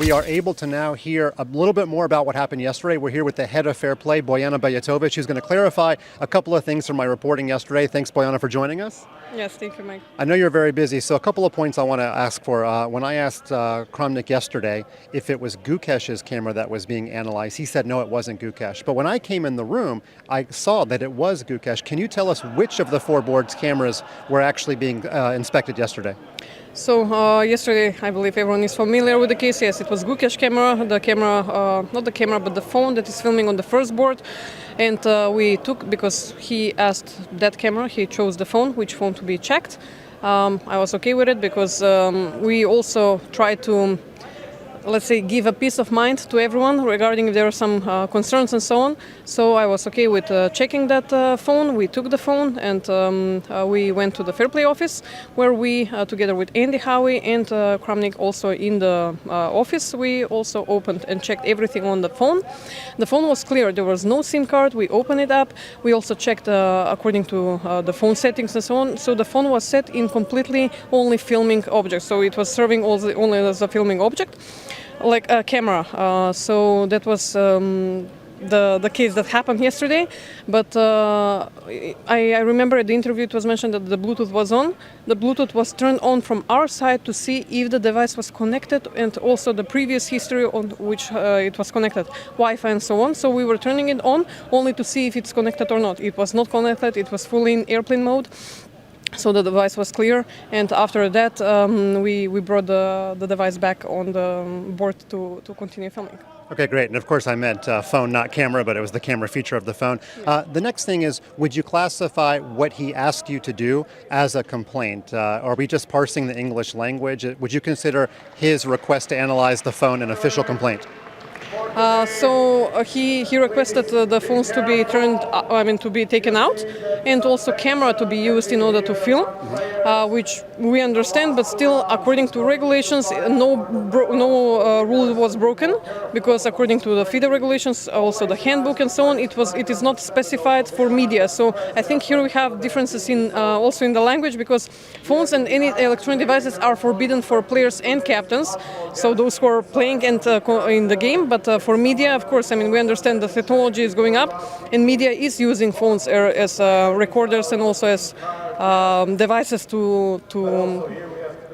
we are able to now hear a little bit more about what happened yesterday. We're here with the head of Fair Play, Bojana Bajatovic, who's going to clarify a couple of things from my reporting yesterday. Thanks, Bojana, for joining us. Yes, thank you, Mike. I know you're very busy, so a couple of points I want to ask for. When I asked Kramnik yesterday if it was Gukesh's camera that was being analyzed, he said no, it wasn't Gukesh. But when I came in the room, I saw that it was Gukesh. Can you tell us which of the four boards' cameras were actually being inspected yesterday? So yesterday, I believe everyone is familiar with the case. Yes, it was Gukesh camera, not the camera, but the phone that is filming on the first board. And we took, because he asked that camera, he chose the phone, which phone to be checked. I was okay with it because we also tried to, let's say, give a peace of mind to everyone regarding if there are some concerns and so on. So I was okay with checking that phone. We took the phone and we went to the Fair Play office, where we, together with Andy Howie and Kramnik also in the office, we also opened and checked everything on the phone. The phone was clear. There was no SIM card. We opened it up. We also checked according to the phone settings and so on. So the phone was set in completely only filming object. So it was serving only as a filming object, like a camera. So that was the case that happened yesterday. But I remember at the interview it was mentioned that the Bluetooth was on. The Bluetooth was turned on from our side to see if the device was connected, and also the previous history on which it was connected, Wi-Fi and so on. So we were turning it on only to see if it's connected or not. It was not connected. It was fully in airplane mode. So the device was clear, and after that we brought the device back on the board to continue filming. Okay, great. And of course I meant phone, not camera, but it was the camera feature of the phone. The next thing is, would you classify what he asked you to do as a complaint? Are we just parsing the English language? Would you consider his request to analyze the phone an official complaint? He requested the phones to be to be taken out, and also camera to be used in order to film, which we understand, but still, according to regulations, no rule was broken, because according to the FIDE regulations, also the handbook and so on, it is not specified for media. So I think here we have differences in also in the language, because phones and any electronic devices are forbidden for players and captains, so those who are playing and in the game. But for media, of course, we understand the technology is going up, and media is using phones as recorders and also as devices to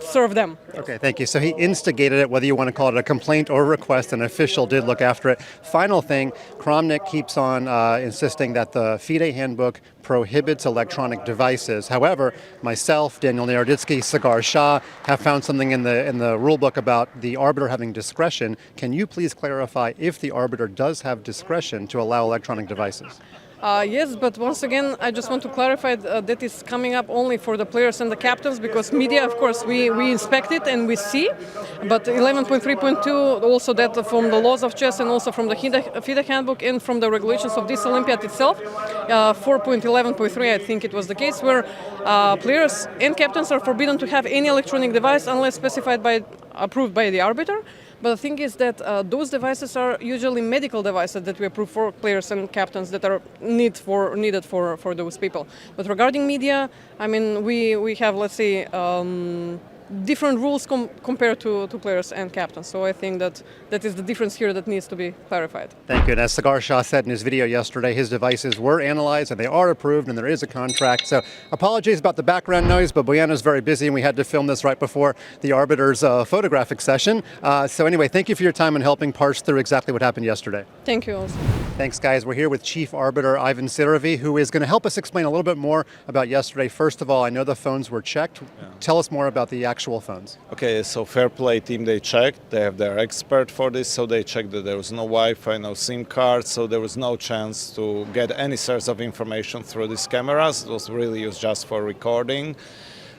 serve them. Okay, thank you. So he instigated it, whether you want to call it a complaint or a request. An official did look after it. Final thing, Kramnik keeps on insisting that the FIDE handbook prohibits electronic devices. However, myself, Daniel Naroditsky, Sagar Shah have found something in the rule book about the arbiter having discretion. Can you please clarify if the arbiter does have discretion to allow electronic devices? Yes, but once again, I just want to clarify that is coming up only for the players and the captains, because media, of course, we inspect it and we see, but 11.3.2, also that from the laws of chess and also from the FIDE handbook and from the regulations of this Olympiad itself, 4.11.3, I think it was the case, where players and captains are forbidden to have any electronic device unless specified approved by the arbiter. But the thing is that those devices are usually medical devices that we approve for players and captains that are needed for those people. But regarding media, we have, let's say, different rules compared to players and captains. So I think that is the difference here that needs to be clarified. Thank you. And as Sagar Shah said in his video yesterday, his devices were analyzed and they are approved and there is a contract. So apologies about the background noise, but Bojana's very busy and we had to film this right before the arbiter's photographic session. So anyway, thank you for your time and helping parse through exactly what happened yesterday. Thank you also. Thanks, guys. We're here with Chief Arbiter Ivan Sirovi, who is going to help us explain a little bit more about yesterday. First of all, I know the phones were checked. Yeah. Tell us more about the actual phones. Okay, so Fair Play team, they checked. They have their expert for this, so they checked that there was no Wi-Fi, no SIM card, so there was no chance to get any source of information through these cameras. It was really used just for recording.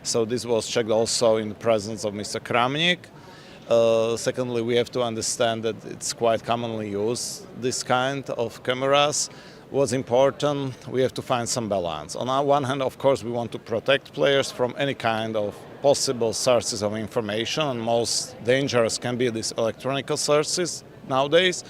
So this was checked also in the presence of Mr. Kramnik. Secondly, we have to understand that it's quite commonly used, this kind of cameras. What's important, we have to find some balance. On our one hand, of course, we want to protect players from any kind of possible sources of information, and most dangerous can be these electronic sources nowadays,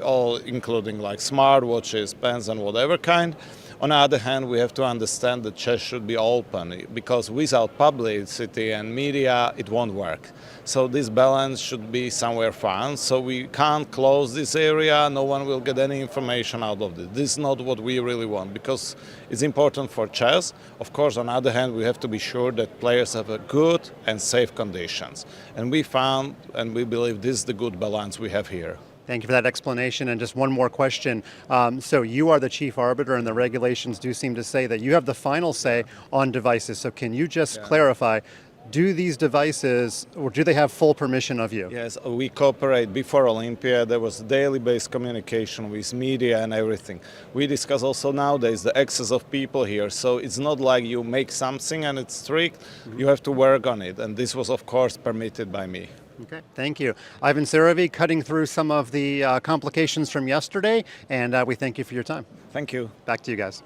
all including like smartwatches, pens, and whatever kind. On the other hand, we have to understand that chess should be open, because without publicity and media, it won't work. So this balance should be somewhere found. So we can't close this area. No one will get any information out of it. This is not what we really want, because it's important for chess. Of course, on the other hand, we have to be sure that players have a good and safe conditions. And we found, and we believe this is the good balance we have here. Thank you for that explanation. And just one more question. So you are the chief arbiter, and the regulations do seem to say that you have the final say on devices. So can you just clarify, do these devices, or do they have full permission of you? Yes, we cooperate. Before Olympia, there was daily-based communication with media and everything. We discuss also nowadays the access of people here. So it's not like you make something and it's strict. You have to work on it. And this was, of course, permitted by me. Okay, thank you. Ivan Serovi cutting through some of the complications from yesterday, and we thank you for your time. Thank you. Back to you guys.